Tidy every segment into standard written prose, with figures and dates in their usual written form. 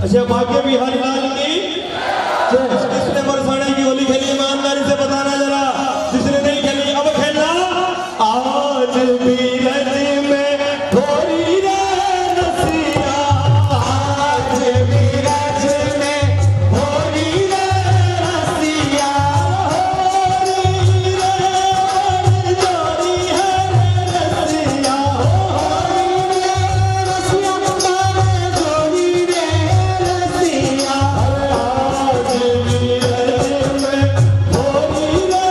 अच्छा भाग्य बिहारी लाल की किसने बरसाने की होली खेली ईमानदारी से बताना जरा, जिसने नहीं खेली अब खेलना। आज बीरज में थोड़ी रे रसिया, आज बीरज में थोड़ी रे रसिया, होरी रे जोरी है रसिया, होरी रे रसिया जोरी रे रसिया। आज बीरज में थोड़ी रे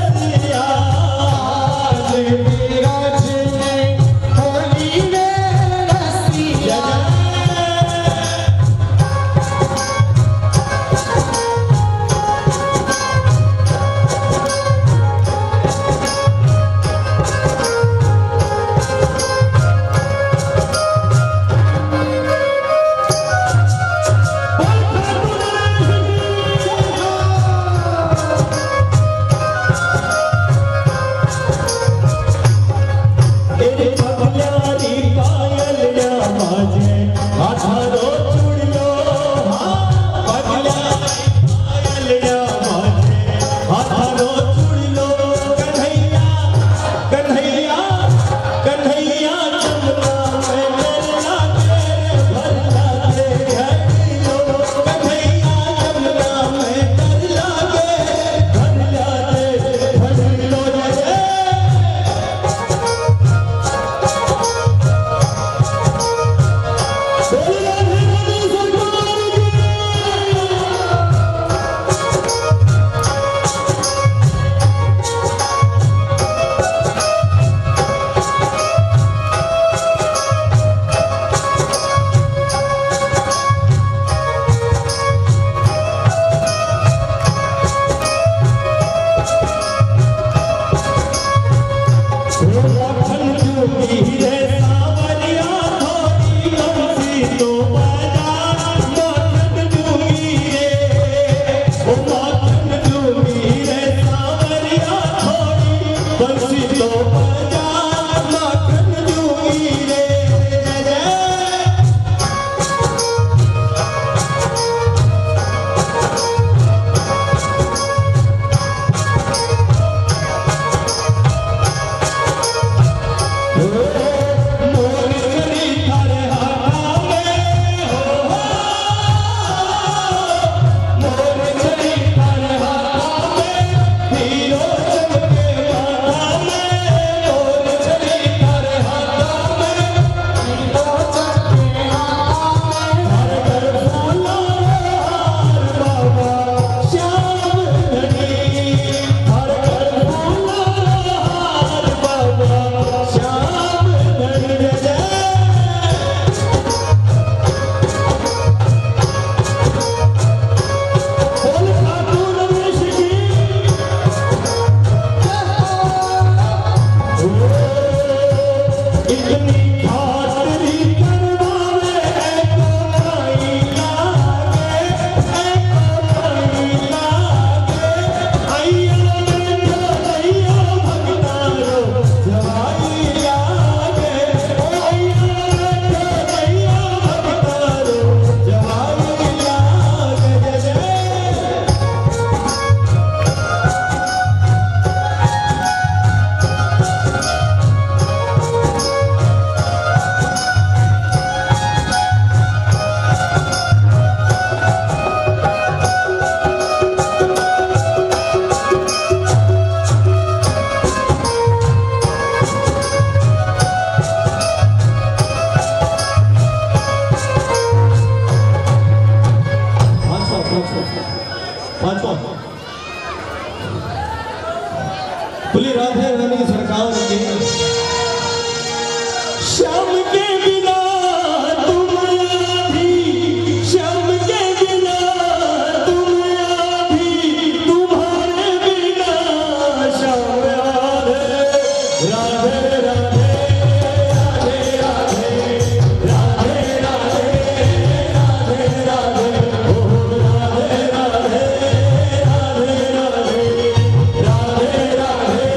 रसिया, आज बीरज में थोड़ी रे रसिया। बोली राधे रानी सरकार के श्याम के बिना तुम आधी, श्याम के बिना तुम आधी, तुम्हारे बिना श्याम आधे। राधे राधे राधे राधे राधे राधे राधे राधे ओ राधे राधे राधे राधे राधे राधे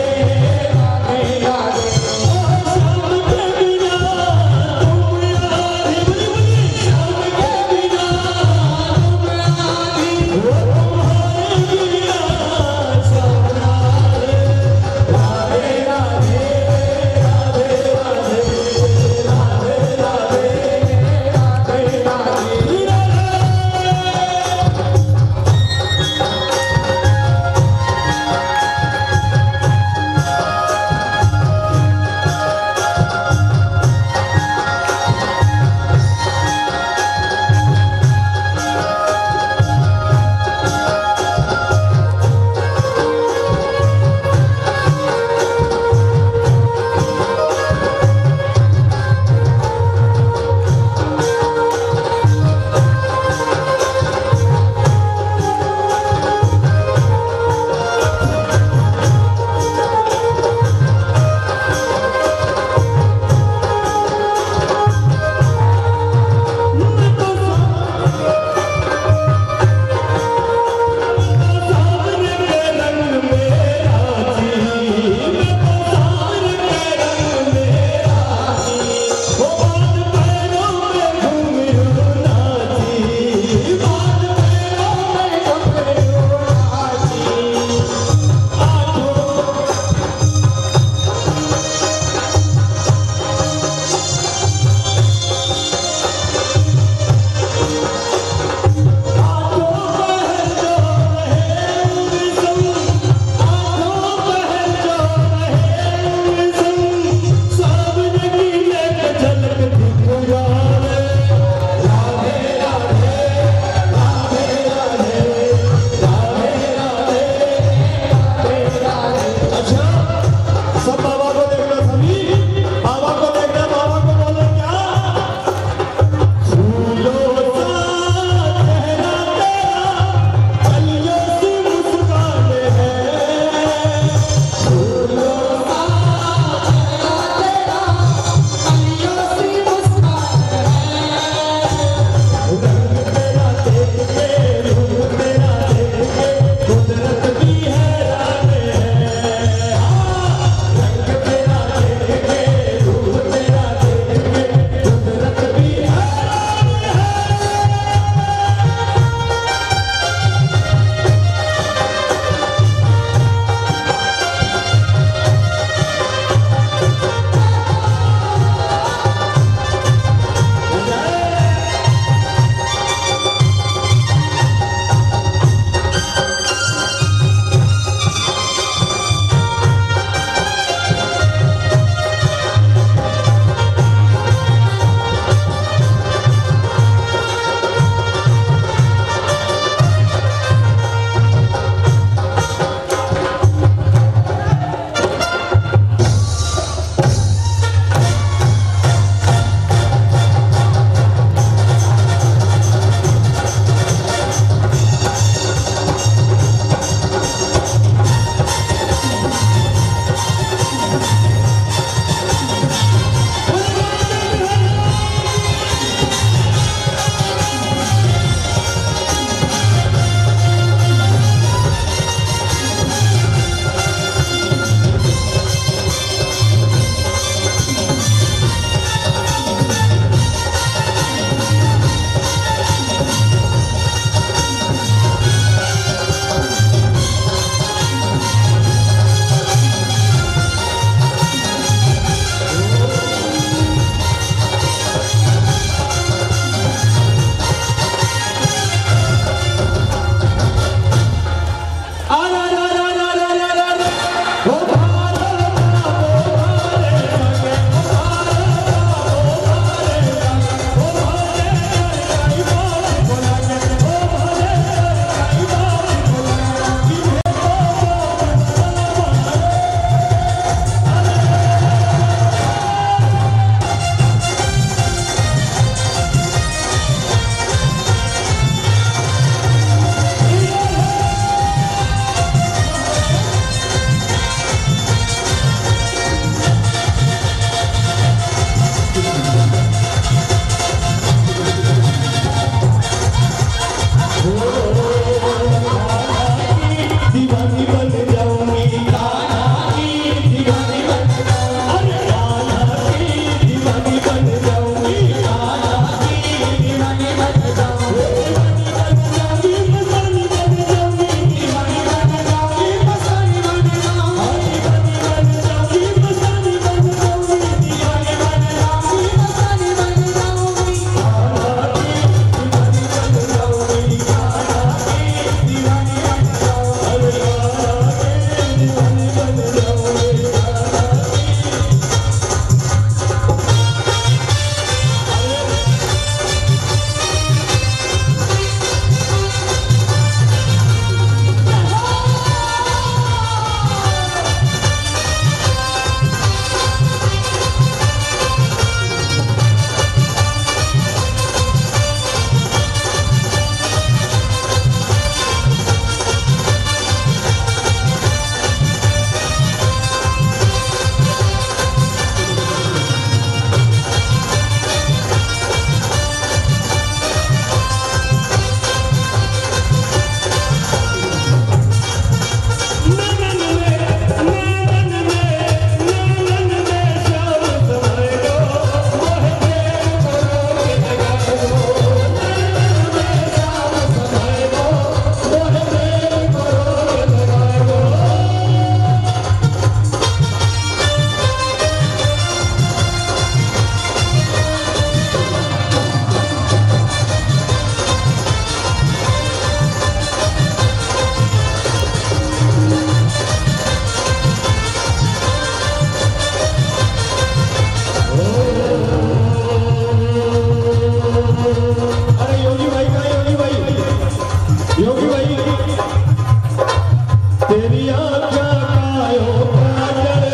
तेरी आँखा कायो काजल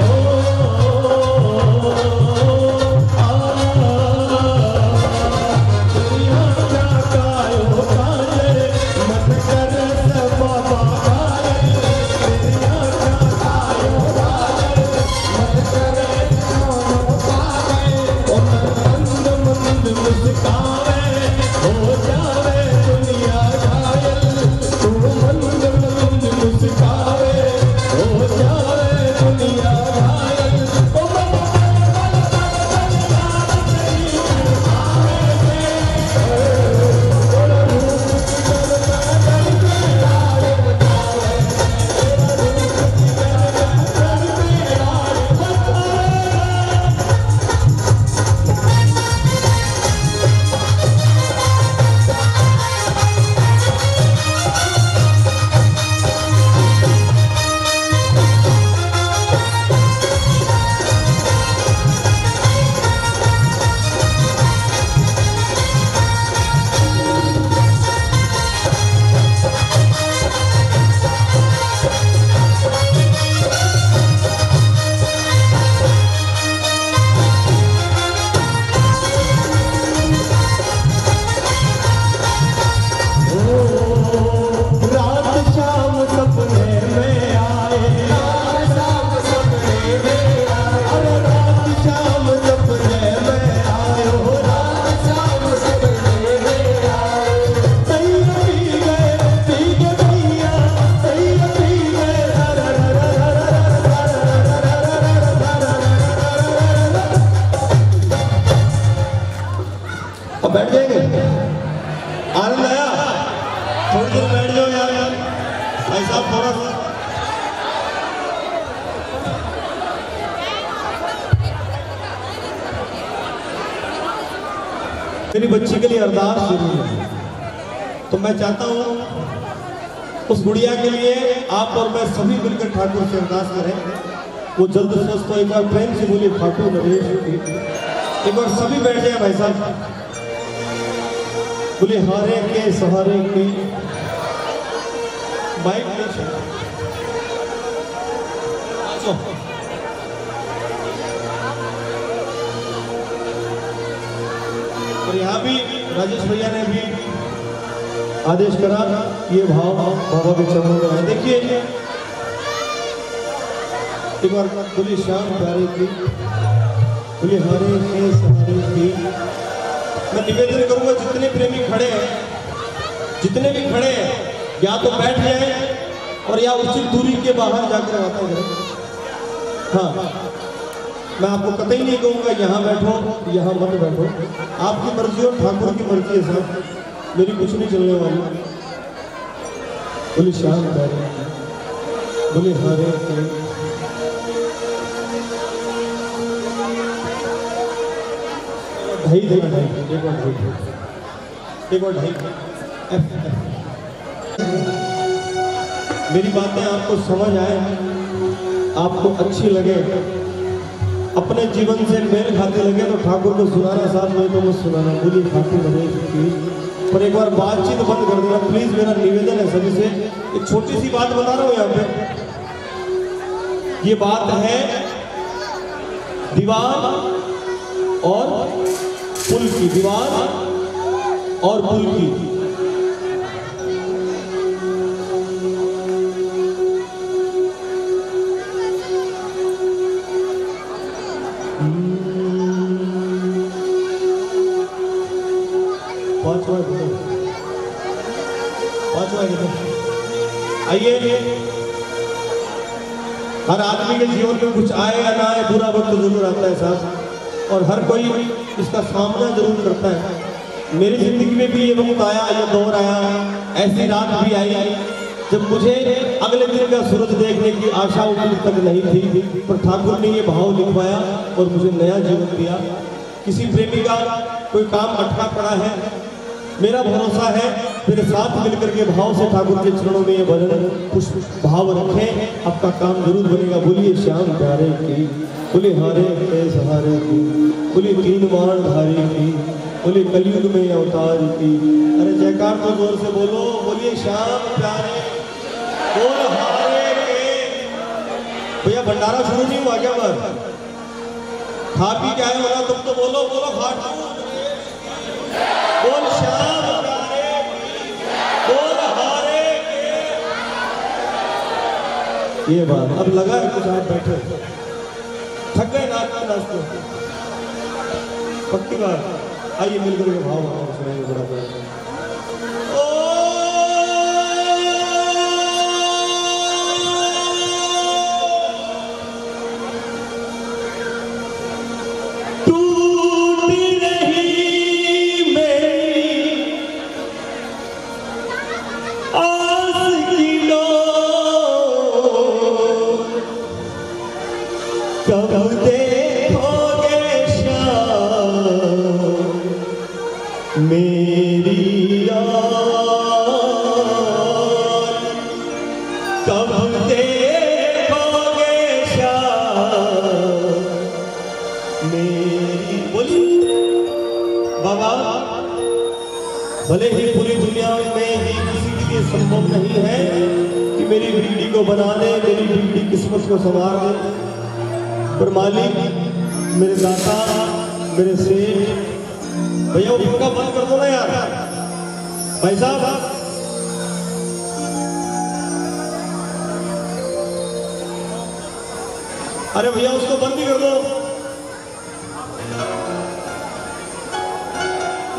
हो तेरी आँखा कायो काजल मत कर बाबा तेरी आँखा कायो काजल मत कर मंद मंद मुस्कावे हो जावे दुनिया घायल तू मंद मंद मुस्कावे हो जावे दुनिया घायल बैठ जाएंगे आनंद आया थोड़ी देर बैठ जाओ यार भाई साहब थोड़ा सा मेरी बच्ची के लिए अरदास जरूरी है तो मैं चाहता हूं उस गुड़िया के लिए आप और मैं सभी मिलकर ठाकुर से अरदास करें वो जल्द स्वस्थ हो। एक बार प्रेम से बोलिए ठाकुर नरेश एक बार सभी बैठ जाए भाई साहब बोले हारे के सहारे की बाइक और यहाँ भी राजेश भैया ने भी आदेश करा ये भाव बाबा के चरणों में देखिए एक बार बोले श्याम प्यारे की बोले हारे के सहारे की। मैं निवेदन करूंगा जितने प्रेमी खड़े हैं जितने भी खड़े हैं या तो बैठ जाए और या उचित दूरी के बाहर जाकर बातें करें। हाँ मैं आपको कतई नहीं कहूंगा यहाँ बैठो यहाँ मत बैठो आपकी मर्जी और ठाकुर की मर्जी है साहब मेरी कुछ नहीं चलने वाली। बोले श्याम प्यारे बोले हारे के ढाई देना एक और ढाई मेरी बातें आपको समझ आए आपको अच्छी लगे अपने जीवन से मेल खाते लगे तो ठाकुर को सुनाना साथ में तो मत सुनाना बोलिए ठाकुर नरेश की। पर एक बार बातचीत बंद कर देना प्लीज मेरा निवेदन है सभी से। एक छोटी सी बात बता रहा हूं यहाँ पे ये बात है दीवार और पुल की दीवार और पुल की। आइए हर आदमी के जीवन में कुछ आए या ना आए बुरा वक्त जरूर आता है साहब और हर कोई इसका सामना जरूर करता है। मेरी जिंदगी में भी ये वक्त आया ये दौर आया ऐसी रात भी आई जब मुझे अगले दिन का सूरज देखने की आशा उम्मीद तक नहीं थी पर ठाकुर ने ये भाव लिखवाया और मुझे नया जीवन दिया। किसी प्रेमी का कोई काम अटका पड़ा है मेरा भरोसा है मेरे साथ मिलकर के भाव से ठाकुर के चरणों में ये भजन पुष्प भाव रखें आपका काम जरूर बनेगा। बोलिए श्याम प्यारे की बोले हारे के सहारे की बोले तीन बाण धारी की बोले कलयुग में अवतार की। अरे जयकार तो जोर से बोलो बोलिए श्याम प्यारे बोल हारे के भैया भंडारा शुरू नहीं हुआ क्या? बार खा पी के आए होना तुम तो बोलो बोलो खाटू बोल श्याम प्यारे बोल हारे के। ये बात अब लगा है कुछ आप बैठे थक गए नाचते पक्की बात। आइए मिलकर के भाव सुनाएंगे बड़ा कब देखोगे श्याम मेरी याद, कब देखोगे श्याम मेरी। बोली बाबा भले ही पूरी दुनिया में ही किसी के लिए संभव नहीं है कि मेरी बीड़ी को बना दे, मेरी बीड़ी किस्मत को संवार दे, पर मालिक मेरे दाता मेरे सेठ भैया वो पंखा बंद कर दो ना यार भाई साहब। अरे भैया उसको बंद ही कर दो,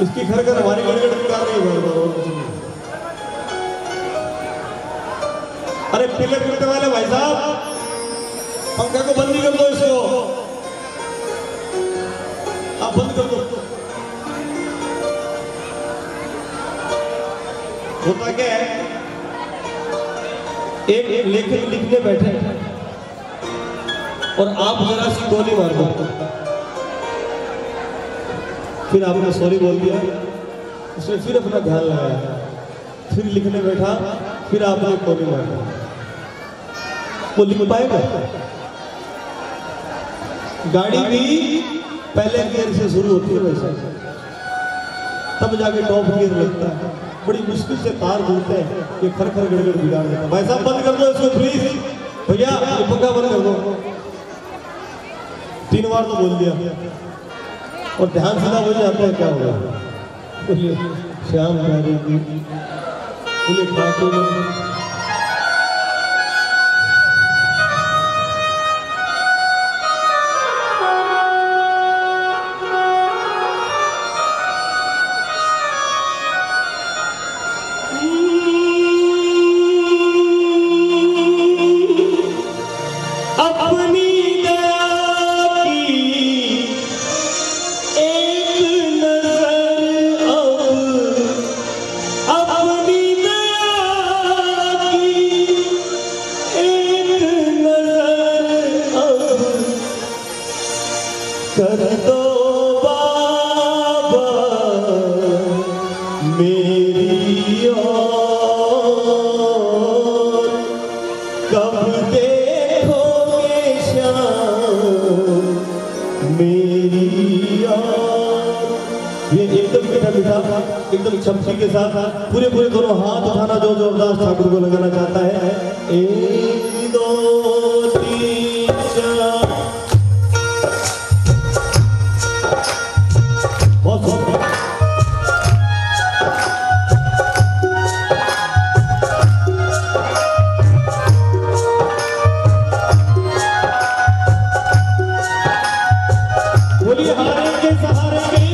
इसकी घर घर हमारी गड़गड़ निकाल रही है। अरे पीले कुर्ते वाले भाई साहब पंखा को बंद ही कर दो, इसको आप बंद कर दो। होता क्या है एक लेखक लिखने बैठे और आप जरा सी गोली मार दो, फिर आपने सॉरी बोल दिया, उसने फिर अपना ध्यान लगाया, फिर लिखने बैठा, फिर आपने गोली मार दी, वो लिख पाएगा? गाड़ी भी पहले गियर से शुरू होती है वैसे, तब जाके टॉप गियर लगता है, बड़ी मुश्किल से तार जुड़ते हैं, ये खर खर गड़गड़ बिगाड़ देता है। भाई साहब बंद कर दो इसको प्लीज, भैया ये पंखा बंद कर दो। 3 बार तो बोल दिया और ध्यान सीधा बोल जाता है, क्या होगा? बोलिए श्याम प्यारे बोलिए खाते कर दो बाबा मेरी ओर, कब देखोगे श्याम मेरी ओर। ये एकदम मीठा मीठा एकदम छपकी के साथ पूरे पूरे दोनों हाथ उठाना जो जोरदार ठाकुर को लगाना चाहता है। 1 2 3 4 बोलिए हारे के सहारे की।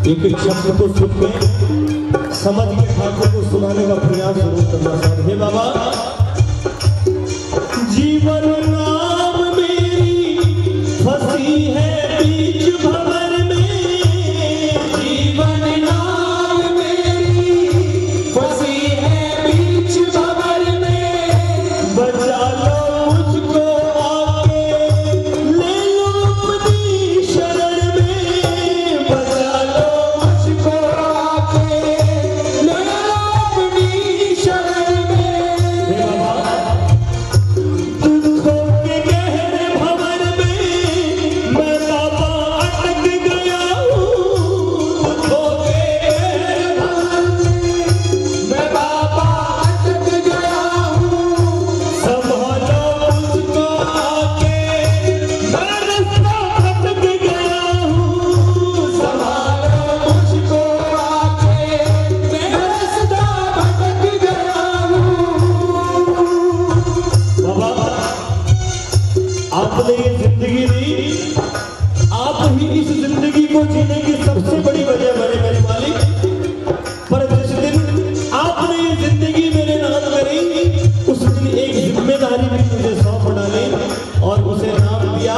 एक एक शब्द को सुन के समझ के ठाकुर को सुनाने का प्रयास जरूर करना साहब। हे बाबा, जीवन नाम मेरी फंसी है बीच भंवर में, जीवन नाम मेरी फंसी है बीच भंवर में, बचा लो मुझको आके ले लो अपनी शरण में, बचा लो मुझको आके ले लो अपनी शरण में। हे बाबा, दुखों के गहरे भंवर में मैं बाबा अटक गया हूँ, दुखों के गहरे भंवर में मैं बाबा अटक गया हूँ, संभालो मुझको आके मैं रास्ता भटक गया हूँ, संभालो मुझको आके मैं रास्ता भटक गया हूँ। बाबा, आपने ये जिंदगी दी, आप ही इस जिंदगी को जीने की सबसे बड़ी वजह बने मेरे मालिक। पर जिस दिन आपने ये जिंदगी मेरे नाम करी, उस दिन एक जिम्मेदारी भी मुझे सौंप डाली और उसे नाम दिया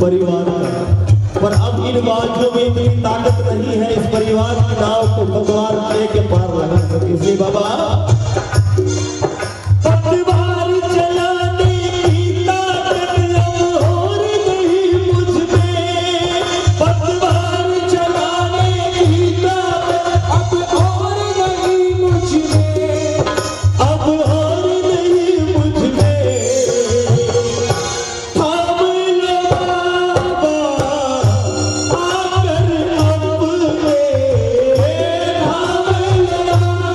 परिवार का। पर अब इन बातों में इतनी ताकत नहीं है इस परिवार की नाव को भगवान लेके पार लगा सके। इसलिए बाबा, पतवार चलाने की ताकत अब और नहीं मुझ में, पतवार चलाने की ताकत अब और नहीं मुझ में, अब और नहीं मुझ में, थाम लो बाबा आकर अपने, थाम लो बाबा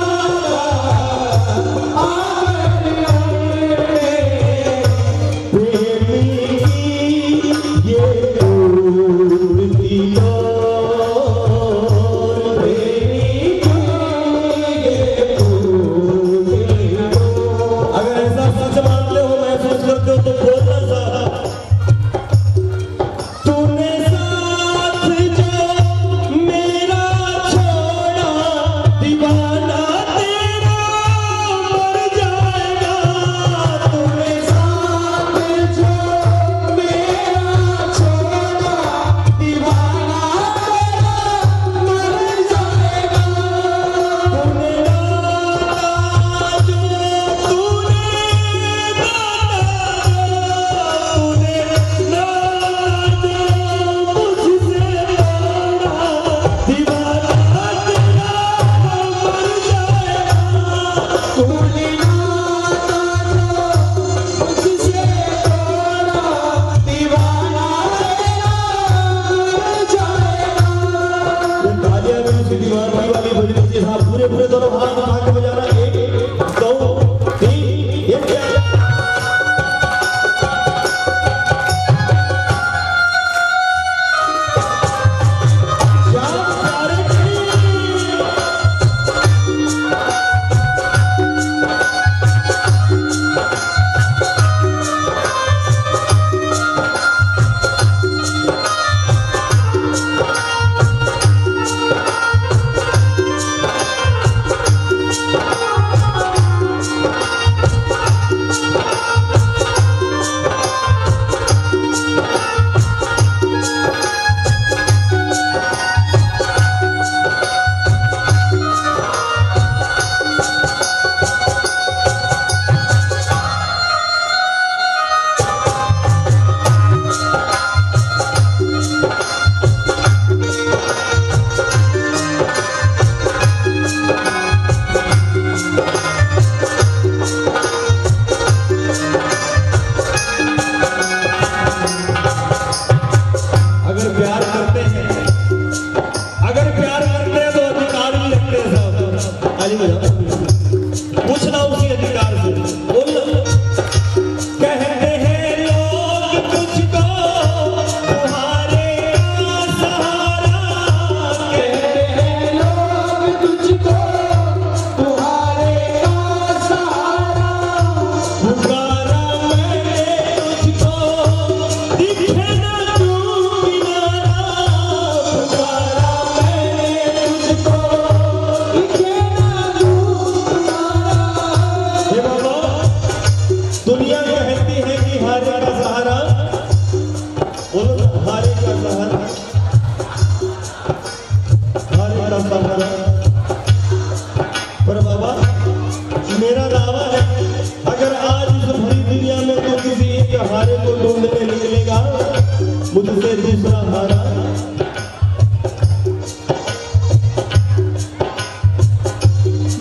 मुझसे दूसरा हारा।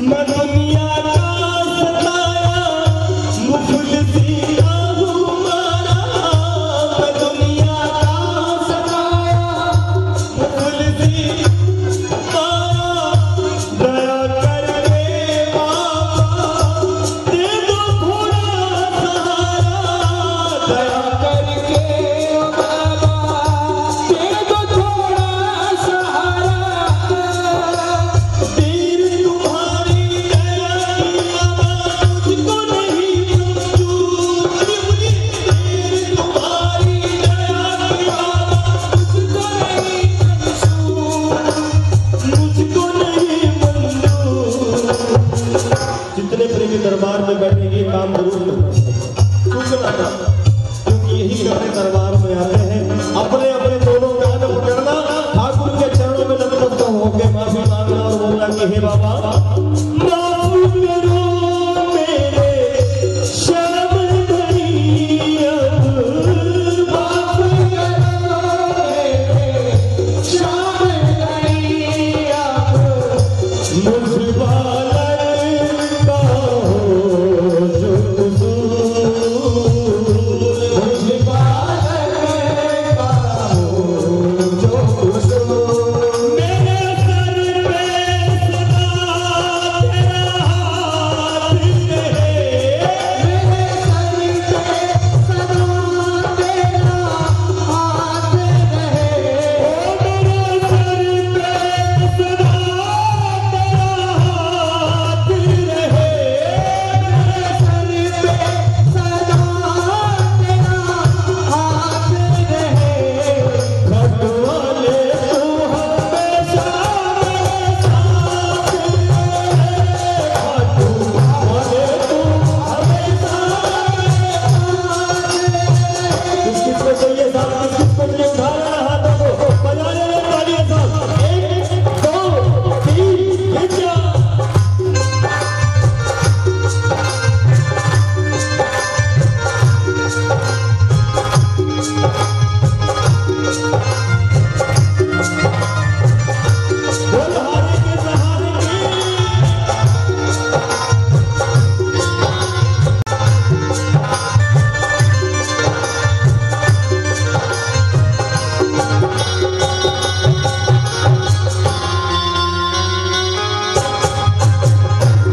मैं दुनिया का सताया मुफलिसी का हुमारा, मैं दुनिया का सताया मुफलिसी मारा, दया करके बाबा दे दो थोड़ा सहारा, दया करके बाबा दे दो थोड़ा सहारा, तीर तुम्हारी दया की बाबा मुझको नहीं मंजूर, तीर तुम्हारी दया की बाबा मुझको नहीं मंजूर। जितने प्रेमी दरबार में बैठेंगे काम जरूर करना, क्योंकि यही करने दरबार में आते हैं। अपने अपने दोनों कान पकड़ना, ठाकुर के चरणों में नतमस्तक होकर माफी मांगना और बोलना कि हे बाबा माफ करो मेरे शर्म धनी, अब माफ करो मेरे शर्म धनी, अब मुझ बालक का हो जो कसूर, मुझ बालक का हो जो कसूर, मेरे सर पे सदा तेरा हाथ रहे, मेरे सर पे सदा तेरा हाथ रहे, ओ मेरे सर पे सदा तेरा हाथ रहे, मेरे सर पे सदा तेरा हाथ रहे, खट वाले तू हमेशा मेरे साथ रहे, खट वाले तू हमेशा मेरे साथ रहे। किसको चाहिए साहब, किसको चाहिए उठा लेना हाथों को, बजा लेना तालियां साहब, 1 2 3 4। बोलहारे के सहारे की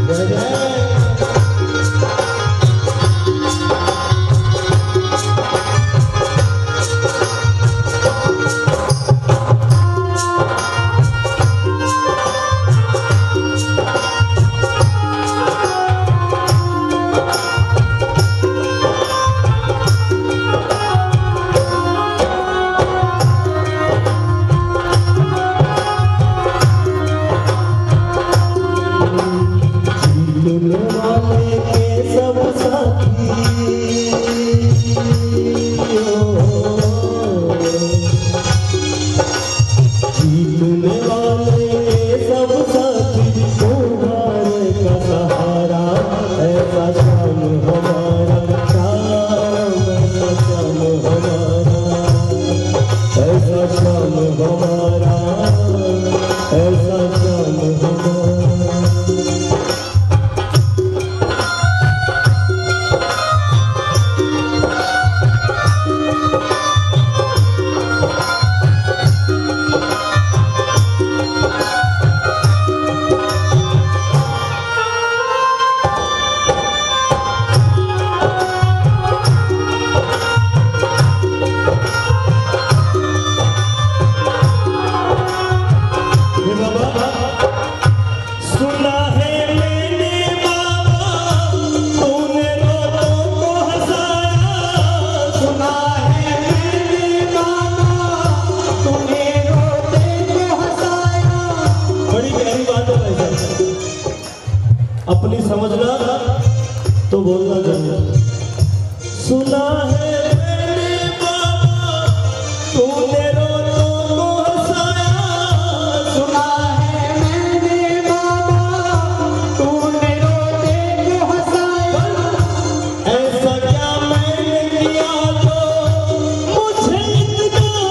जय जय। जीतने वाले के सब साथी, जीतने वाले के सब साथी, तुम्हारे का सहारा, ऐसा शाम हमारा, शाम ऐसा शाम हमारा, ऐसा शाम हमारा, ऐसा शाम हमारा। हे बाबा सुना है मैंने बाबा तूने रोतों को हंसाया, सुना है मैंने बाबा तूने रोते को हंसाया। बड़ी गहरी बात है भाई साहब, अपनी समझना तो बोलना जरूर। सुना है मैंने बाबा तूने रोतों को हंसाया, सुना है मैंने बाबा तूने रोते को हंसाया। ऐसा क्या मैंने किया तो मुझे इतना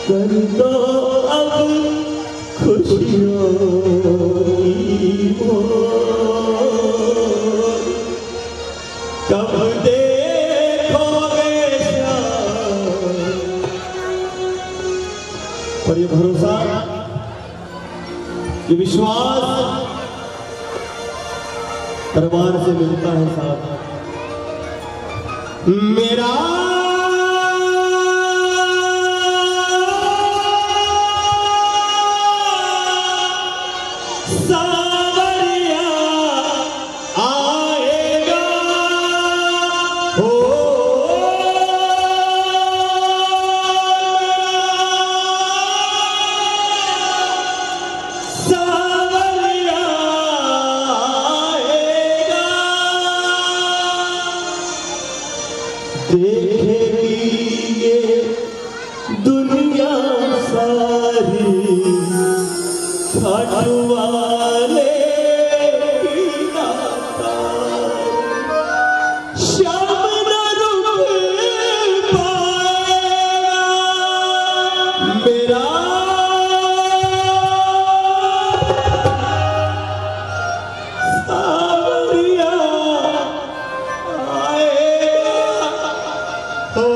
कर दो अब खुशियों की मोर, कब देखोगे शाम। और ये भरोसा, ये विश्वास दरबार से मिलता है साथ। मेरा सावरिया आएगा हो, सावरिया आएगा, देखेगी ये दुनिया सारी खाटू वाले की दातार, श्याम न रुक पाएगा मेरा सावरिया आएगा हो।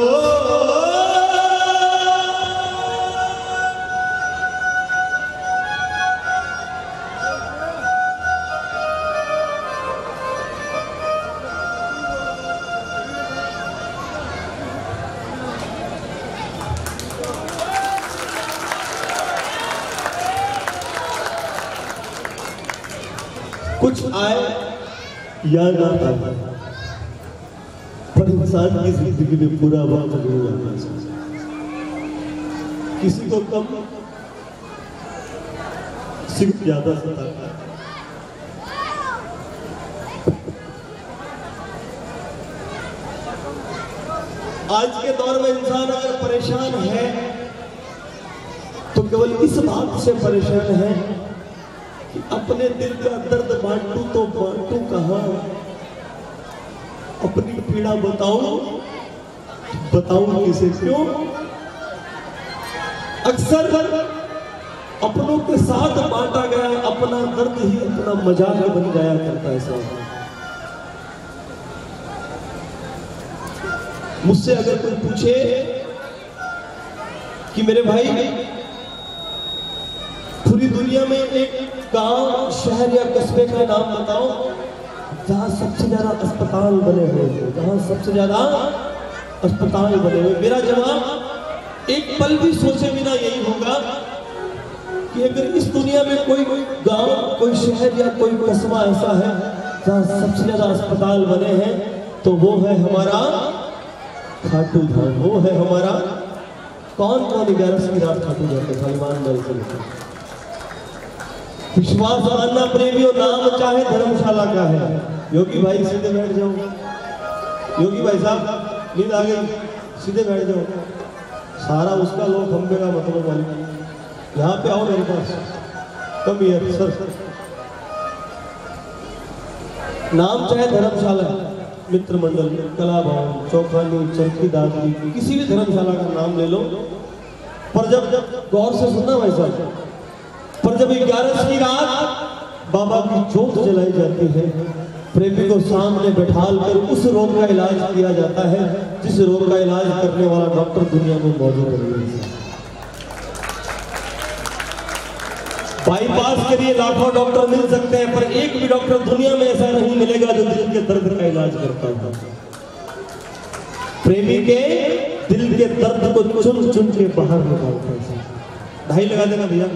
कुछ आए या ना आए, पर इंसान की जिंदगी में पूरा वक्त जरूर आता है। किसी को कम, किसी को ज्यादा सताता है। आज के दौर में इंसान अगर परेशान है तो केवल इस बात से परेशान है कि अपने दिल का दर्द बांटू तो बांटू कहां, अपनी पीड़ा बताऊं किसे, क्यों? अक्सर अपनों के साथ बांटा गया अपना दर्द ही अपना मजाक बन जाया करता है सब। मुझसे अगर कोई पूछे कि मेरे भाई पूरी दुनिया में एक गांव, शहर या कस्बे का नाम बताओ जहां सबसे ज्यादा अस्पताल बने हुए थे, जहां सबसे ज्यादा अस्पताल बने हुए, मेरा जवाब एक पल भी सोचे बिना यही होगा कि अगर इस दुनिया में कोई गांव, कोई शहर या कोई कस्बा ऐसा है जहां सबसे ज्यादा अस्पताल बने हैं तो वो है हमारा खाटू धाम, वो है हमारा। कौन 11 की रात खाटू धाम के सलमान दल से विश्वास मानना प्रेमियों, नाम चाहे धर्मशाला का है। योगी भाई सीधे बैठ जाओ, योगी भाई साहब नींद आ गई, सीधे बैठ जाओ। सारा उसका लोग खंबे का मतलब वाली, यहाँ पे आओ मेरे पास, कम हियर सर। नाम चाहे धर्मशाला, मित्र मंडल, कला भवन, चौखानी, चरखी दादरी, किसी भी धर्मशाला का नाम ले लो, पर जब गौर से सुनना भाई साहब, पर जब 11 की रात बाबा की जोत जलाई जाती है, प्रेमी को सामने बैठाल कर उस रोग का इलाज किया जाता है जिस रोग का इलाज करने वाला डॉक्टर दुनिया में मौजूद नहीं है। बाईपास के लिए लाखों डॉक्टर मिल सकते हैं, पर एक भी डॉक्टर दुनिया में ऐसा नहीं मिलेगा जो दिल के दर्द का इलाज करता है। प्रेमी के दिल के दर्द को चुन चुन के बाहर निकालता है। ढाई लगा देना भैया।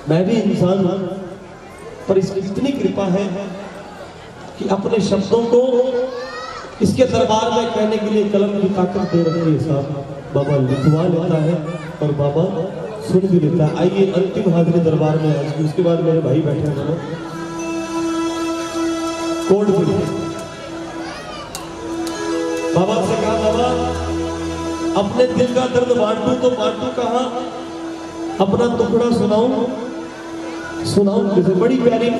मैं भी इंसान हूं, पर इसकी इतनी कृपा है कि अपने शब्दों को इसके दरबार में कहने के लिए कलम की ताकत दे रखी है साहब। बाबा लिखवा लेता है और बाबा सुन भी लेता है। आइए अंतिम हाजिरी दरबार में आज की, उसके बाद मेरे भाई बैठे हैं कोर्ट में। बाबा से कहा, बाबा अपने दिल का दर्द बांटू तो बांटू कहां, अपना टुकड़ा सुनाऊं किसे। बड़ी प्यारी,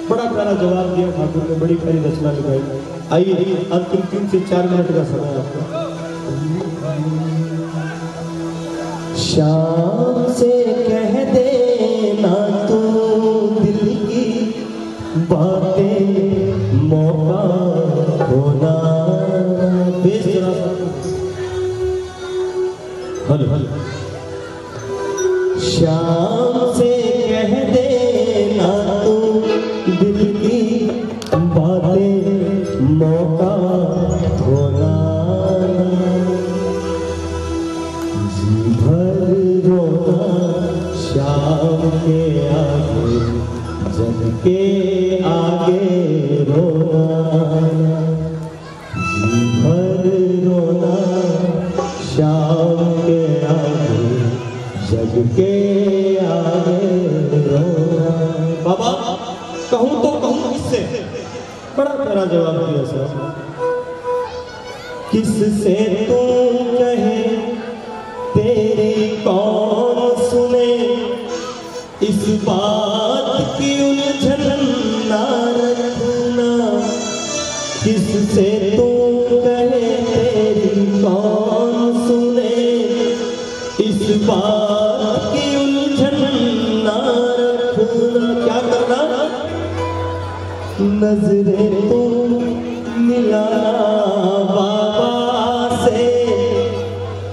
बड़ा प्यारा जवाब दिया ठाकुर ने, बड़ी प्यारी रचना लिखाई। आइए अंतिम 3 से 4 मिनट का समय आपका। शाम से कह देना तू दिल की बातें, मौका होना बेजरा। शाम से कह देना तू दिल की बातें, मौका होना। जी भर रोना शाम के आगे, जग के आगे रोना। जी भर रोना शाम के आगे, जग के आगे रोना। बाबा कहूँ तो कहूँ किससे? बड़ा प्यारा जवाब दिया सर। किससे तू कहे, तेरी कौन सुने, इस बात की उलझन ना रखना। किससे तू कहे, तेरी कौन सुने, इस बात की उलझन ना रखना। क्या करना? नजरें तू मिलाना बाबा से,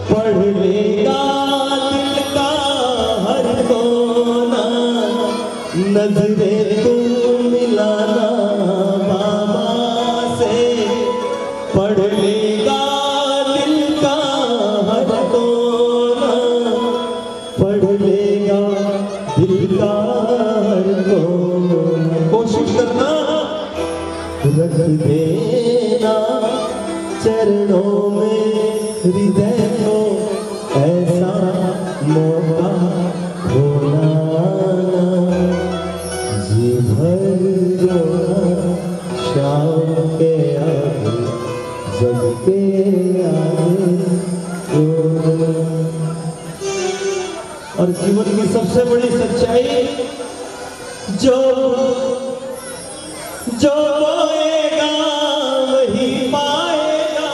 पढ़ लेगा दिल का हर कोना। नजरें तू मिलाना बाबा से, पढ़ लेगा दिल का हर कोना। पढ़ लेगा दिल का हर कोना। कोशिश करना रख देना चरणों में हृदय को, ऐसा मौका होना। जी भर रोना शाम के आगे, जग के आगे रोना। और जीवन की सबसे बड़ी सच्चाई, जो बोएगा वही पाएगा,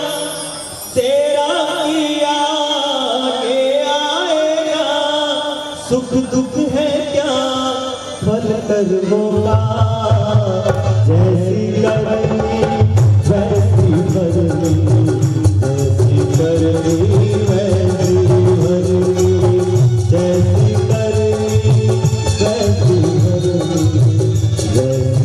तेरा किया आगे आएगा। सुख दुख है क्या फल कर्मों का, जैसी करनी वैसी भरनी, जैसी करनी वैसी भरनी, जैसी करनी वैसी भरनी, जैसी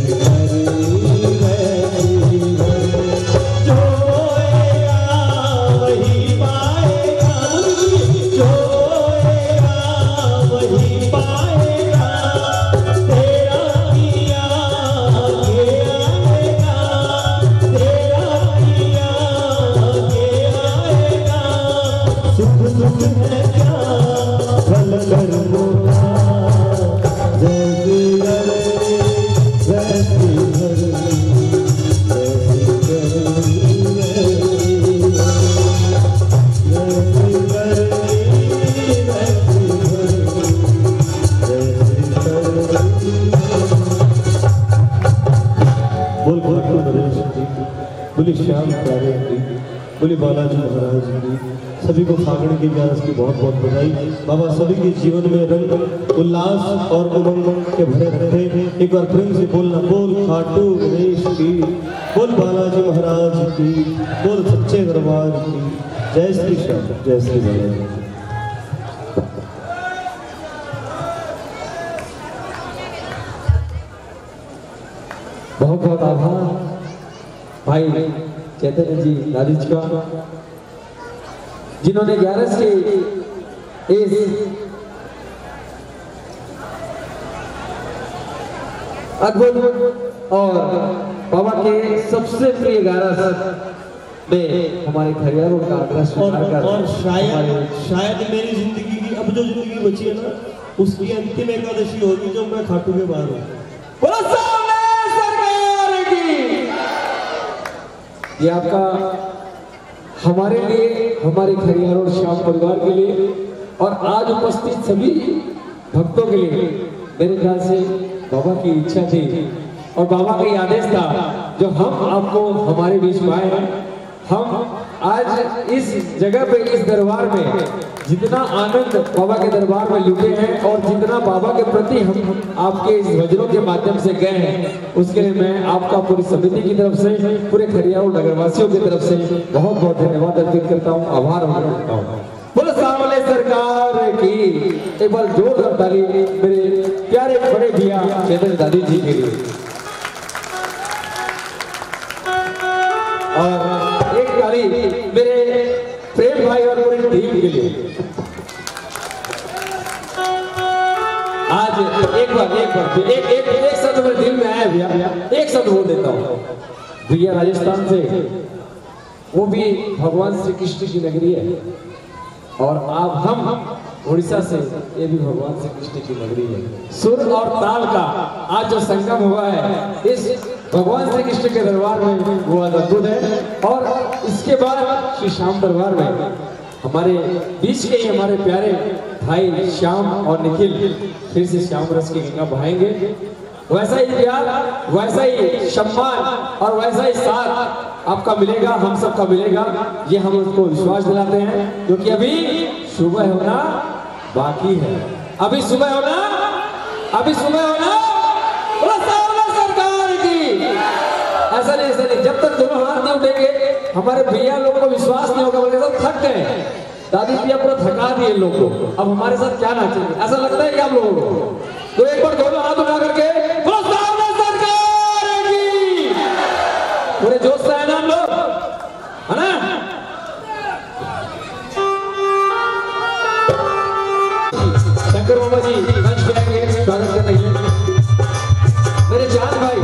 बोली श्याम प्यारे की, बोली बालाजी महाराज की। सभी को फागण की ग्यारस की बहुत बहुत बधाई। बाबा सभी के जीवन में रंग उल्लास और उमंग के भरे रखे। एक बार प्रेम से बोलना, बोल खाटू गणेश की, बोल बालाजी महाराज की, बोल सच्चे दरबार की। जय श्री श्याम, जय श्री बालाजी। बहुत बहुत आभार भाई चैतन्य जी राजेश का, जिन्होंने 11 के इस अद्भुत और बाबा के सबसे प्रिय 11 में हमारे खरियारों का आग्रह स्वीकार कर, और शायद मेरी जिंदगी की अब जो जिंदगी बची है ना, उसकी अंतिम एकादशी होगी जो मैं खाटू के बाहर हूँ। ये आपका हमारे लिए, हमारे खरियार और श्याम परिवार के लिए और आज उपस्थित सभी भक्तों के लिए मेरे ख्याल से बाबा की इच्छा थी और बाबा का आदेश था जो हम आपको हमारे बीच में आए हैं। हम आज इस जगह पे, इस दरबार में जितना आनंद बाबा के दरबार में लुटे हैं और जितना बाबा के प्रति हम आपके इस भजनों के माध्यम से गए हैं, उसके लिए मैं आपका पूरी समिति की तरफ से, पूरे खरियार नगरवासियों की तरफ से बहुत बहुत धन्यवाद अर्पित करता हूँ, आभार व्यक्त करता हूँ। बोलो सामने सरकार की एक बार जोरदार ताली मेरे प्यारे बड़े भैया चेतन दादी जी के लिए। और एक ताली मेरे प्रेम भाई और पूरी टीम के लिए। आज एक बार एक शब्द मेरे दिल में आया भैया, एक शब्द बोल देता हूँ। भैया राजस्थान से, वो भी भगवान श्री कृष्ण की नगरी है, और आप हम उड़ीसा से, ये भी भगवान श्री कृष्ण की नगरी है। सुर और ताल का आज जो संगम हुआ है इस भगवान श्री कृष्ण के दरबार में, वो अद्भुत है। और इसके बाद श्री श्याम दरबार में हमारे बीच के ही हमारे प्यारे भाई श्याम और निखिल फिर से श्याम रस की गंगा बहाएंगे। वैसा ही प्यार, वैसा ही सम्मान और वैसा ही साथ आपका मिलेगा, हम सबका मिलेगा, ये हम उसको विश्वास दिलाते हैं। क्योंकि अभी सुबह होना बाकी है, अभी सुबह होना सरकार की। ऐसा नहीं, जब तक दोनों हाथ नहीं उठेंगे हमारे भैया लोगों को विश्वास नहीं होगा, बोले सब थक गए, दादी भैया पूरा थका दिए लोग को, अब हमारे साथ क्या नाचेंगे, ऐसा लगता है क्या आप लोगों को? तो एक बार दोनों हाथ उठा करके सरकार की, पूरे जोश से है ना हम लोग, है ना? शंकर बाबा जी मंच पे आएंगे स्वागत करने के लिए। मेरे जान भाई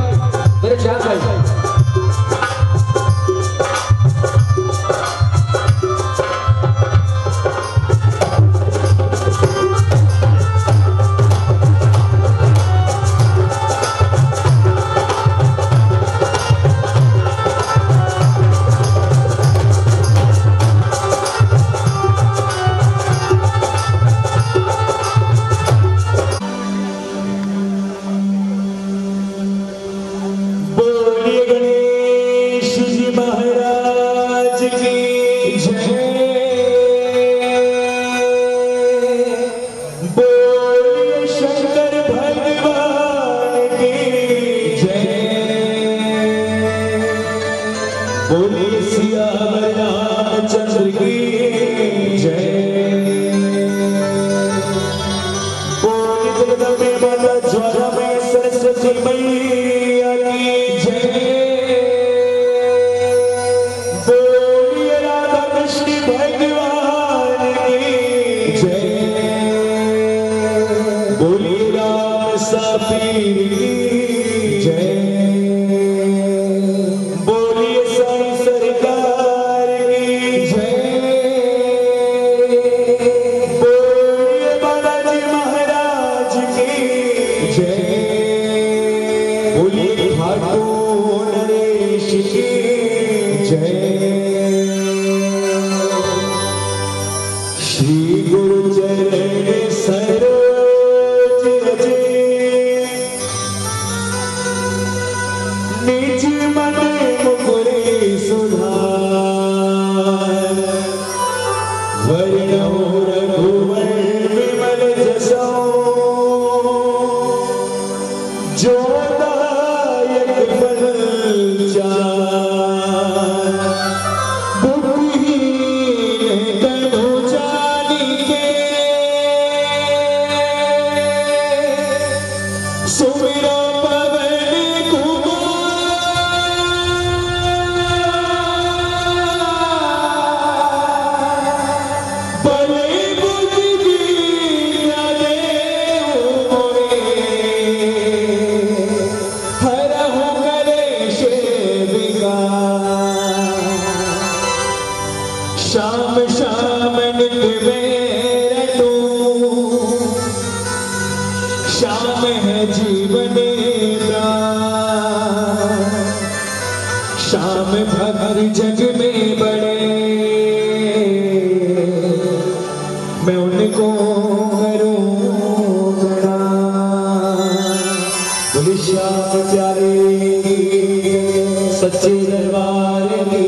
सच्चे दरबार की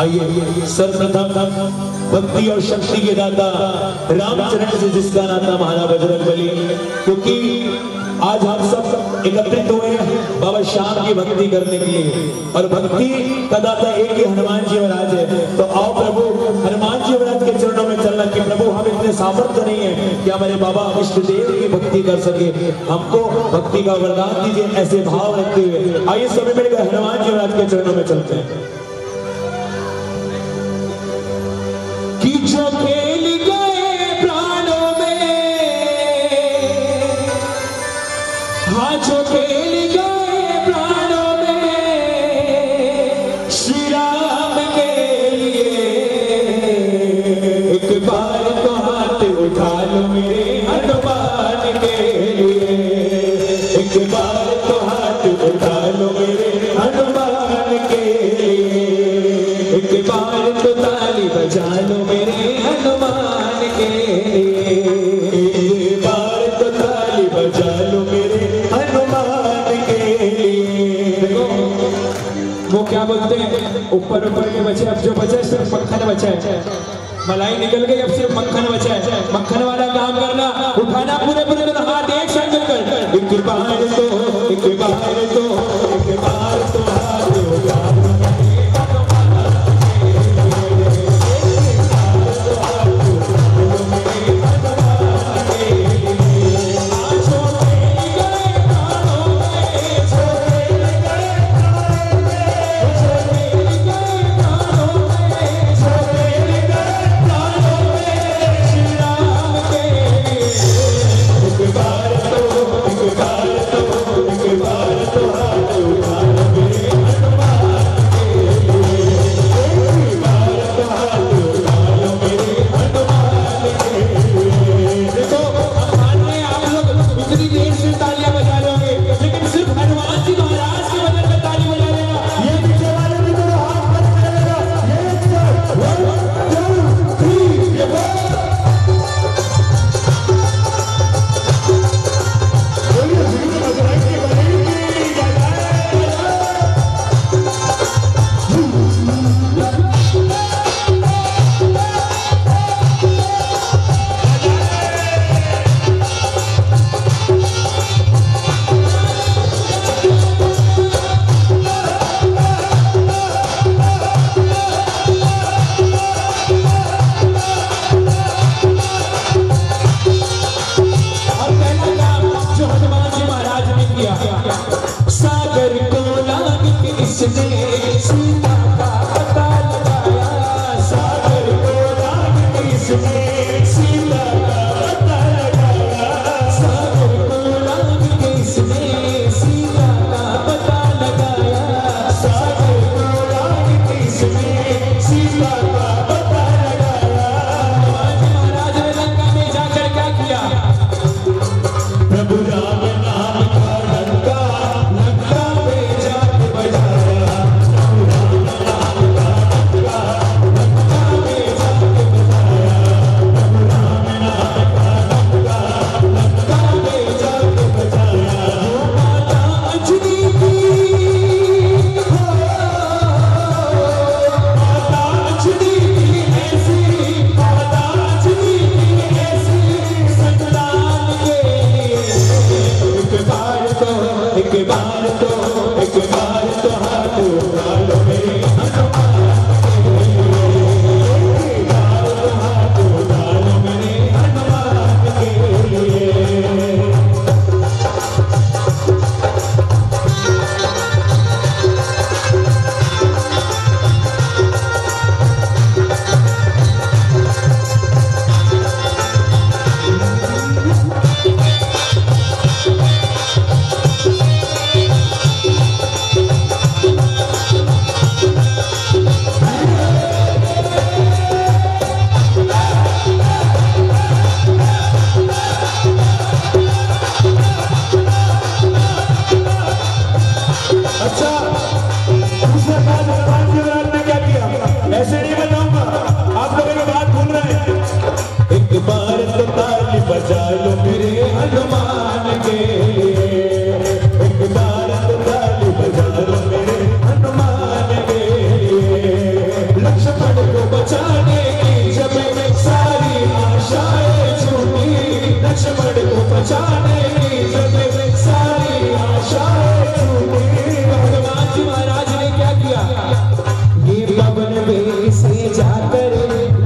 आइए सर्वप्रथम भक्ति और शक्ति के दाता रामचरण से जिसका नाता महाराज बजरंगबली, क्योंकि आज हम सब एकत्रित हुए हैं बाबा श्याम की भक्ति करने के लिए, और भक्ति का दाता एक ही हनुमान जी महाराज है। तो आओ प्रभु हनुमान जी महाराज के चरणों में चलना कि प्रभु हम इतने सामर्थ्य नहीं है कि हमारे बाबा इष्ट देव की भक्ति कर सके, हमको भक्ति का वरदान दीजिए, ऐसे भाव रखते हुए आइए सभी मिलकर हनुमान जी महाराज के चरणों में चलते हैं। कि जो खेल गए प्राणों में, हाँ जो खेल गए प्राणों में श्री राम के लिए, एक बार तो हाथ उठा लो मेरे हनुमान के लिए, एक बार तो हाथ उठा लो मेरे हनुमान के लिए, एक बार तो ताली बजा लो मेरे हनुमान के लिए, एक बार तो ताली बजा लो मेरे हनुमान के लिए। वो क्या बोलते हैं, ऊपर ऊपर के बचे, अब जो बचा सिर्फ मक्खन बचा है, मलाई निकल गई अब सिर्फ मक्खन बचा है। मक्खन वाला काम करना, उठाना पूरे पूरे दिन हाथ एक संग कर, एक बार तो एक बार तो एक बार तो हाथ उठा लो एक बार बचाने की जब सारी आशाएं टूटी। भगवान जी महाराज ने क्या किया? ये पवन वेग से जाकर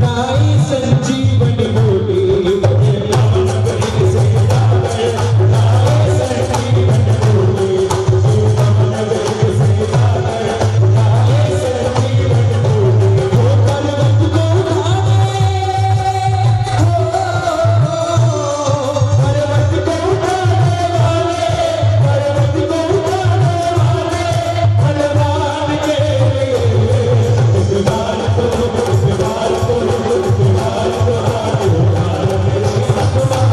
लाई संजीवन बूटी। पवन वेग से जाकर लाई संजीवन बूटी। पवन वेग से जाकर लाई संजीवन बूटी। वो पर्वत को उठाने, पर्वत को उठाने वाले, पर्वत को उठाने वाले बलवान के लिए इकबाल को, इकबाल को, इकबाल को हाथ उठा लो मेरे हनुमान,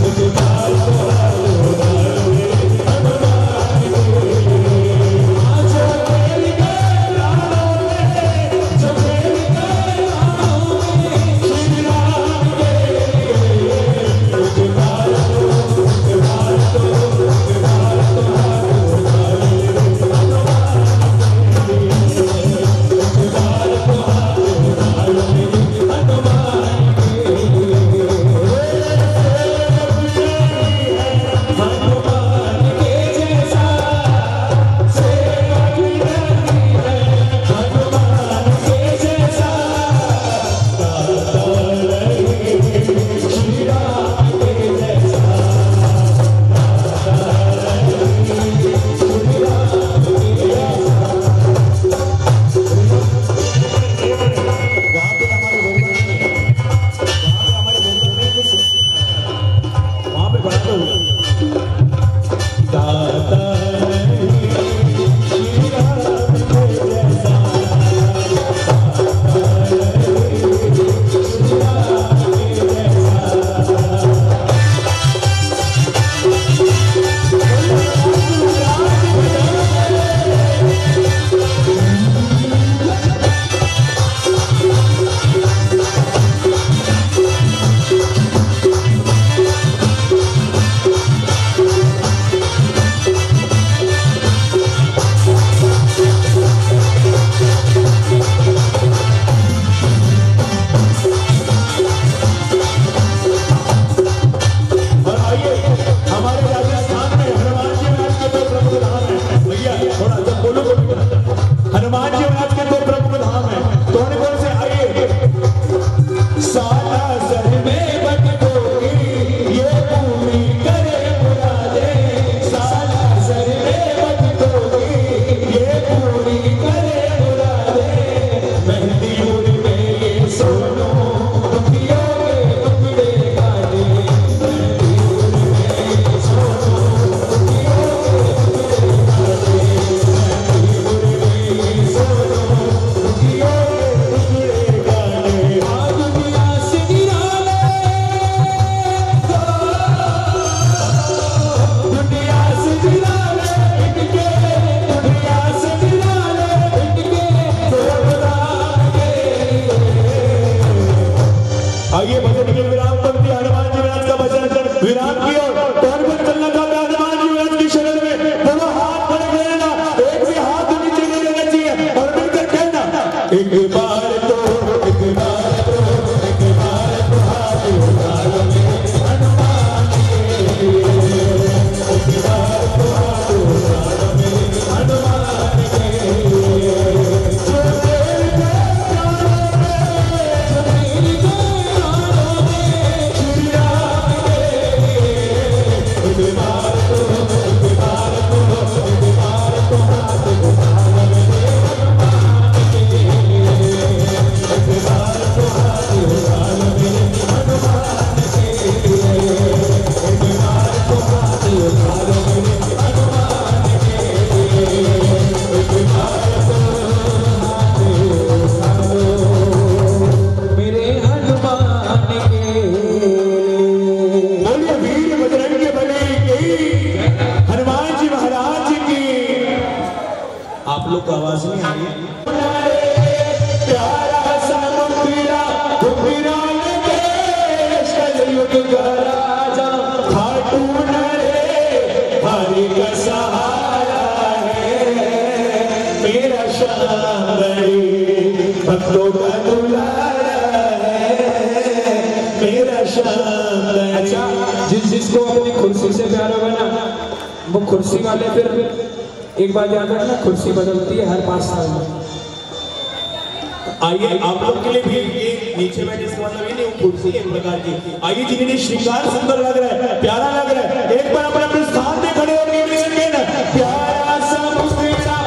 इकबाल को हाथ उठा लो मेरे हनुमान के लिए। जो खेल गए राहों में, जो खेल गए राहों में श्री राम के लिए इकबाल को, इकबाल को, इकबाल को हाथ उठा लो मेरे हनुमान के लिए। इकबाल को हाथ उठा लो मेरे हनुमान के लिए। हनुमान के जैसा सेना की नहीं है, हनुमान के जैसा दाता नहीं, श्री राम के जैसा दाता नहीं, श्री राम के जैसा। वहाँ पे हमारे लोग नहीं है, वहाँ पे हमारे लोग नहीं कुछ, वहाँ पे बड़ा लोग दाता नहीं, श्री राम के जैसा दाता नहीं, श्री राम के जैसा। और आइए हमारे राजस्थान में हनुमान जी महाराज के दो प्रमुख धाम हैं। भैया थोड़ा जब बोलो तो हनुमान जी महाराज के दो प्रमुख धाम हैं। कौन कौन से? आइए। सालासर में बटोरी ये भूमि करे मुरादे, सालासर में बटोरी ये भूमि करे मुरादे। मेहंदीपुर में ये सोनो दुखियों के टुकड़े गाने, मेहंदीपुर में ये सोनो दुखियों के टुकड़े गाने, मेहंदीपुर में ये सोनो दुखियों के टुकड़े गाने। आ दुनिया से निराले, दुनिया से निराले इनके, दुनिया से निराले इनके भगवान के लिए। आइए भजन के विराम पंक्ति हनुमान जी महाराज का भजन विराम की ओर कौन कौन चलना चाहता है हनुमान जी महाराज की शरण में? दोनों हाथ खड़े कर लेना, एक भी हाथ नीचे नहीं रहना चाहिए और मिलकर कहना एक बार तो, एक बार तो, एक बार तो हाथ उठा लो मेरे हनुमान के लिए। एक बार तो हाथ उठा लो मेरे हनुमान के लिए। जो तेरे प्राणों में, जो तेरे प्राणों में श्री राम के लिए एक बार तो, एक बार तो, एक बार तो हाथ उठा लो मेरे हनुमान के लिए। एक बार तो हाथ उठा लो मेरे हनुमान के लिए। एक बार तो हाथ उठा लो मेरे हनुमान के लिए। एक बार तो हाथ उठा लो मेरे हनुमान के लिए। बोलिए वीर बजरंग बली की, हनुमान जी महाराज की। आप लोग को आवाज नहीं आ रही है? प्यारा सा मुखिया मुखियान देश कलयुग का राजा खाटू नरे हरि का सहारा है। मेरा श्याम बड़ी भक्तों का दुलारा है, मेरा श्याम कुर्सी वाले फिर एक बार याद रखना, कुर्सी बदलती है हर 5 साल में। आइए आप लोग के लिए भी ये नीचे में जिसका मतलब ये नहीं कुर्सी एक प्रकार की। आइए जिन्हें श्रृंगार सुंदर लग रहा है, प्यारा लग रहा है, एक बार अपने अपने स्थान पे खड़े होकर प्यारा सा मुस्कुरा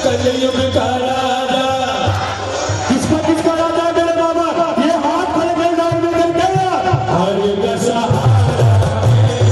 कलयुग का राजा किसका राजा मेरे बाबा, ये हाथ खड़े मैदान में कर गया हर का सहारा मेरा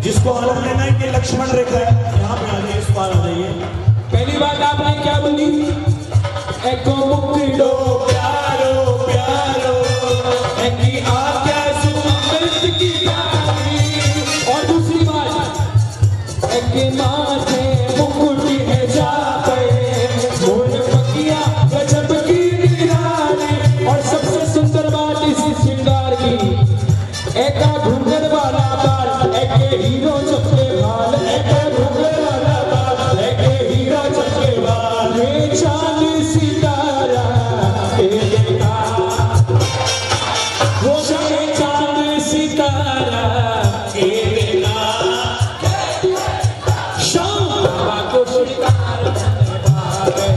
जिसको आनंद लेना है कि लक्ष्मण रेखा है, यहाँ पे आ जाइए, इस पार आ जाइए। पहली बात आपने क्या बोली? एको मुक्तो प्यारो प्यारो एकी आज्ञा सु अमृत की प्यारी। और दूसरी बात, एके माथे मुकुट है जापे मोर पकिया गजब की निराली। और सबसे सुंदर बात इसी श्रृंगार की, एका घूंघट वाला बाल एके हीरो चपके बाल, एका घूंघट वाला बाल एके हीरो चपके बाल। ये चांद सितारा के देखा, वो चांद सितारा के देखा, शाम बाबा को शिकार बनवावे,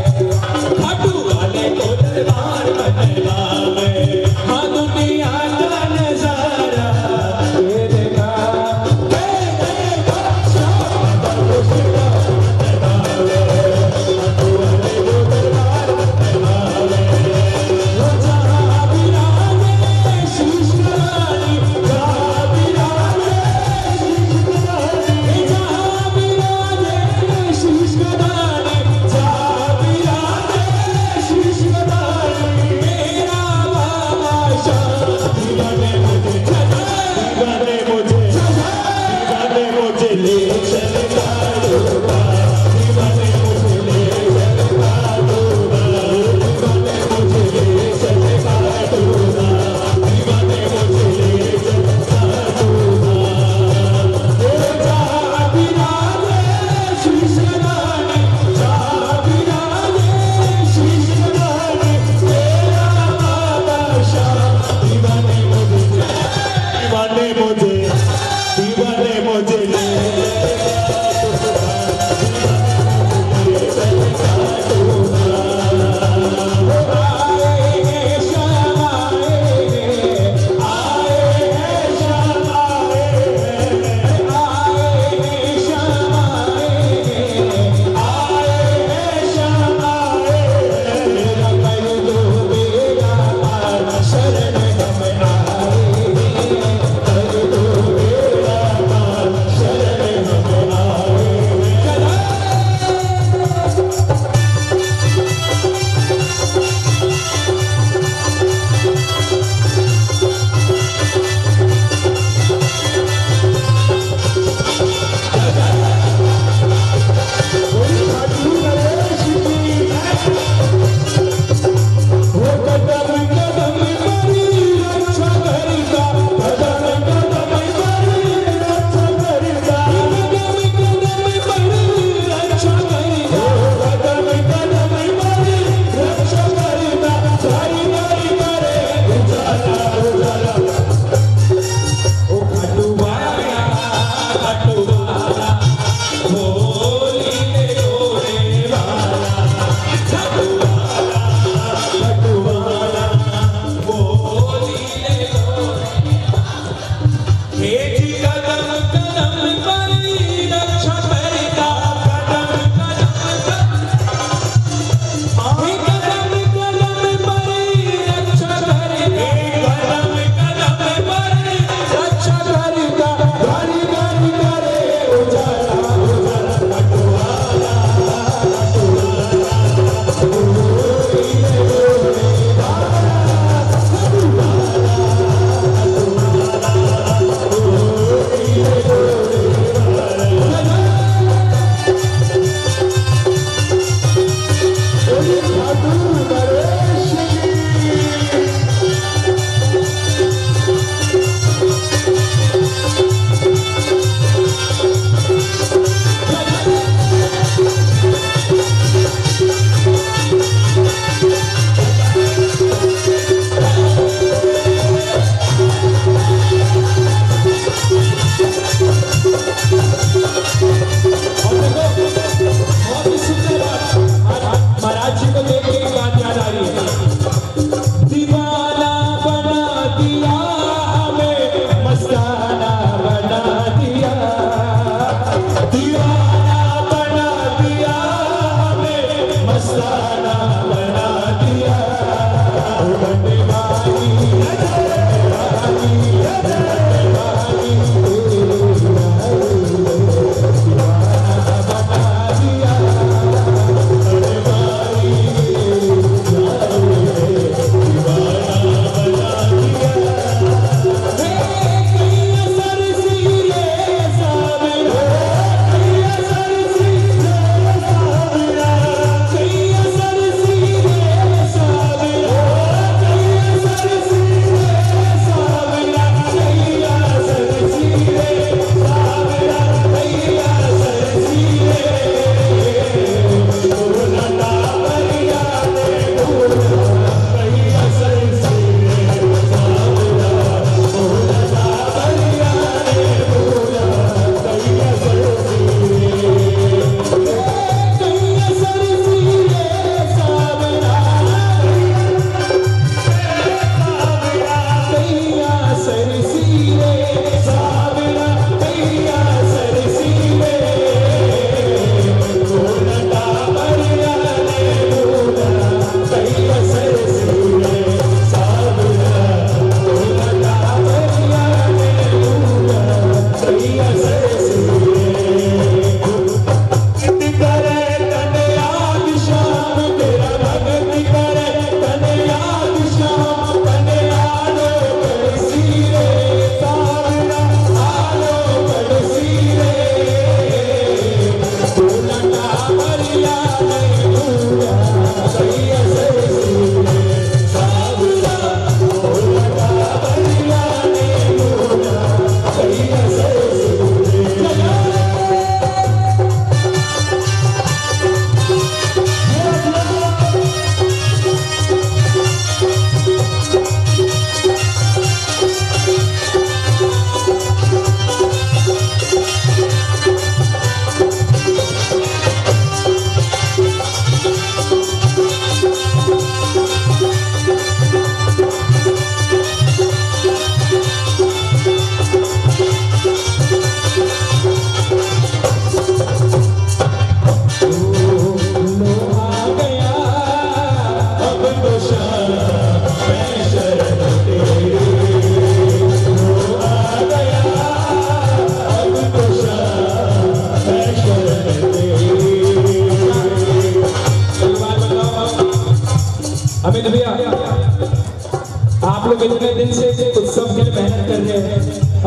खाटू वाले को दरबार बनवावे। हाँ दुनिया का नजारा ये देखा,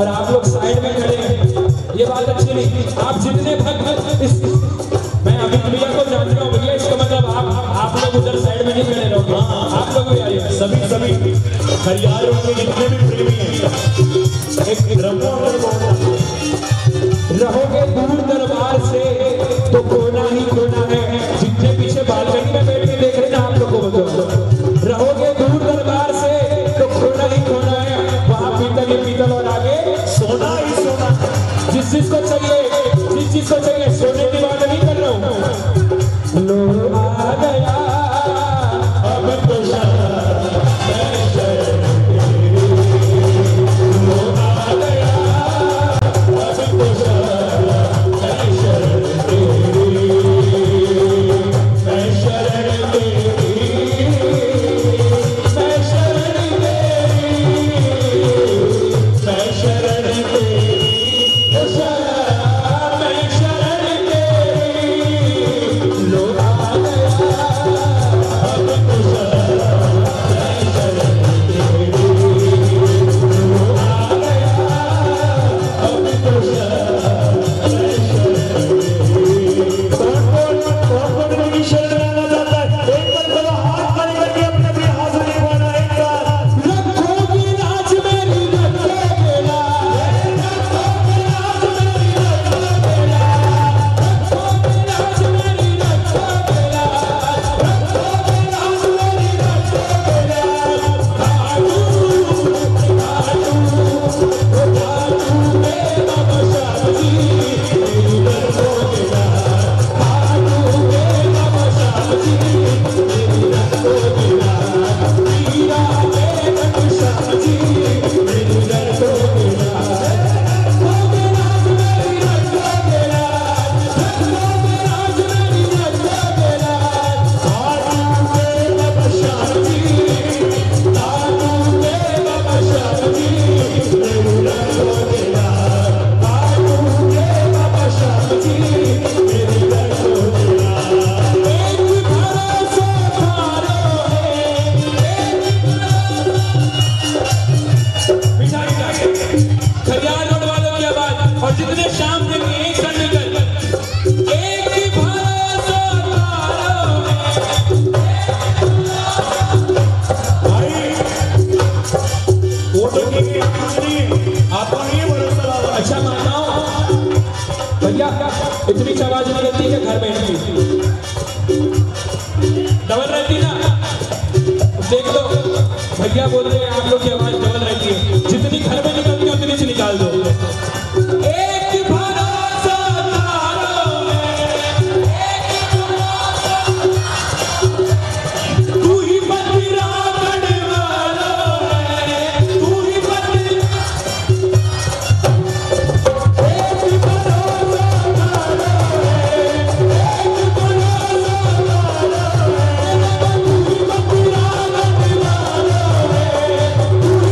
और आप लोग साइड में खड़े हैं, ये बात अच्छी नहीं। आप जितने भक्त इस मैं अमित भैया को जानता हूँ भैया, इसका मतलब आप लोग उधर साइड में नहीं खड़े रहोगे, आप लोग भी आइए। सभी खरियारों के जितने भी प्रेमी हैं एक रहोगे दूर दरबार से तो खोना ही खोना है। जितने पीछे बालकनी में बैठ के देख रहे ना आप लोग को बताओ, रहोगे दूर दरबार से तो खोना ही खोना है। वहां पीतल ही पीतल और आगे सोना ही सोना। जिस चीज को चाहिए सोने की बात नहीं कर रहा हूँ। लो आ गया अब तो इतनी आवाज नहीं रहती है घर में, डबल रहती ना। देख लो भैया बोल रहे हैं आप लोग की आवाज डबल रहती है, जितनी घर में निकलती है उतनी से निकाल दो। एक भरोसा तारों में, तू ही बजरा गढ़वालों में, तू ही तू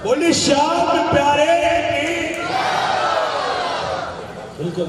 बोली श्याम प्यारे की। बिल्कुल